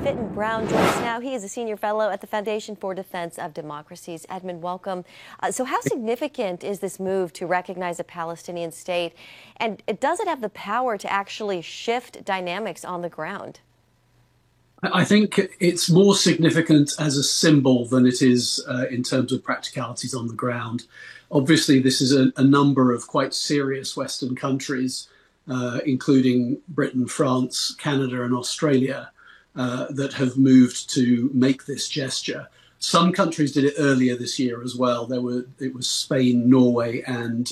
Fitton-Brown joins us now. He is a senior fellow at the Foundation for Defense of Democracies. Edmund, welcome. So how significant is this move to recognize a Palestinian state? And does it have the power to actually shift dynamics on the ground? I think it's more significant as a symbol than it is in terms of practicalities on the ground. Obviously, this is a number of quite serious Western countries, including Britain, France, Canada, and Australia, that have moved to make this gesture. Some countries did it earlier this year as well. It was Spain, Norway, and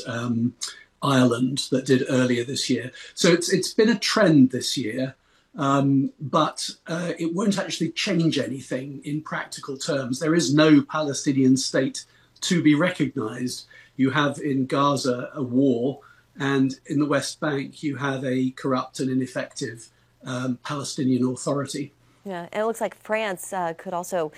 Ireland that did earlier this year. So it's been a trend this year. But it won't actually change anything in practical terms. There is no Palestinian state to be recognized. You have in Gaza a war, and in the West Bank you have a corrupt and ineffective Palestinian authority. Yeah, and it looks like France could also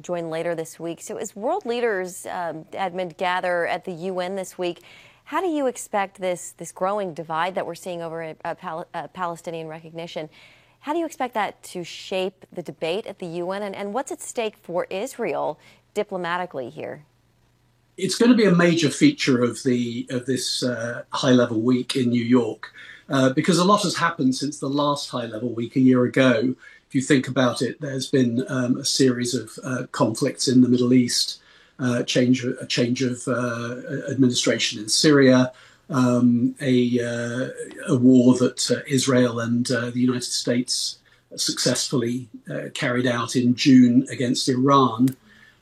join later this week. So as world leaders, Edmund, gather at the UN this week, how do you expect this growing divide that we're seeing over Palestinian recognition, how do you expect that to shape the debate at the UN, and what's at stake for Israel diplomatically here? It's going to be a major feature of this high-level week in New York, because a lot has happened since the last high-level week a year ago. If you think about it, there's been a series of conflicts in the Middle East, a change of administration in Syria, a war that Israel and the United States successfully carried out in June against Iran,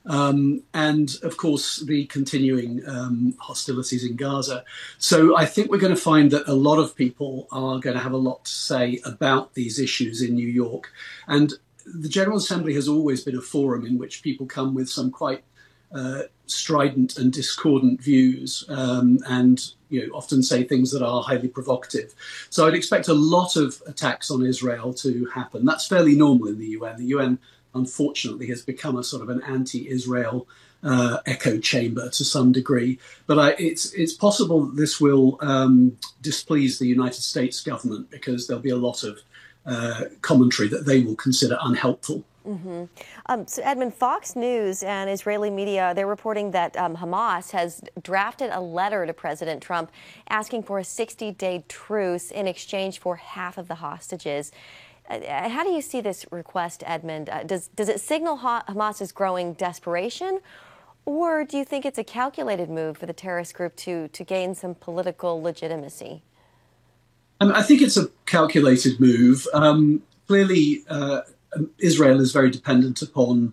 and of course the continuing hostilities in Gaza. So I think we're going to find that a lot of people are going to have a lot to say about these issues in New York. And the General Assembly has always been a forum in which people come with some quite strident and discordant views, and often say things that are highly provocative. So I'd expect a lot of attacks on Israel to happen. That's fairly normal in the UN. The UN, unfortunately, has become a sort of an anti-Israel echo chamber to some degree. But it's possible that this will displease the United States government, because there'll be a lot of commentary that they will consider unhelpful. Mm-hmm. So Edmund, Fox News and Israeli media, they're reporting that Hamas has drafted a letter to President Trump asking for a 60-day truce in exchange for half of the hostages. How do you see this request, Edmund? Does it signal Hamas's growing desperation, or do you think it's a calculated move for the terrorist group to gain some political legitimacy? I think it's a calculated move. Clearly, Israel is very dependent upon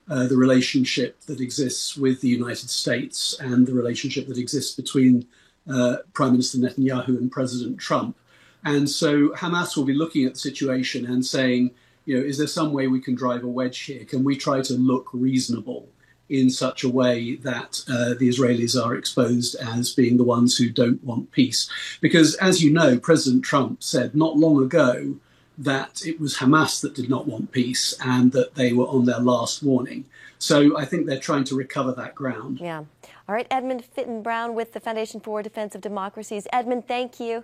the relationship that exists with the United States and the relationship that exists between Prime Minister Netanyahu and President Trump. And so Hamas will be looking at the situation and saying, is there some way we can drive a wedge here? Can we try to look reasonable in such a way that the Israelis are exposed as being the ones who don't want peace? Because, as you know, President Trump said not long ago that it was Hamas that did not want peace and that they were on their last warning. So I think they're trying to recover that ground. Yeah. All right, Edmund Fitton-Brown with the Foundation for Defense of Democracies. Edmund, thank you.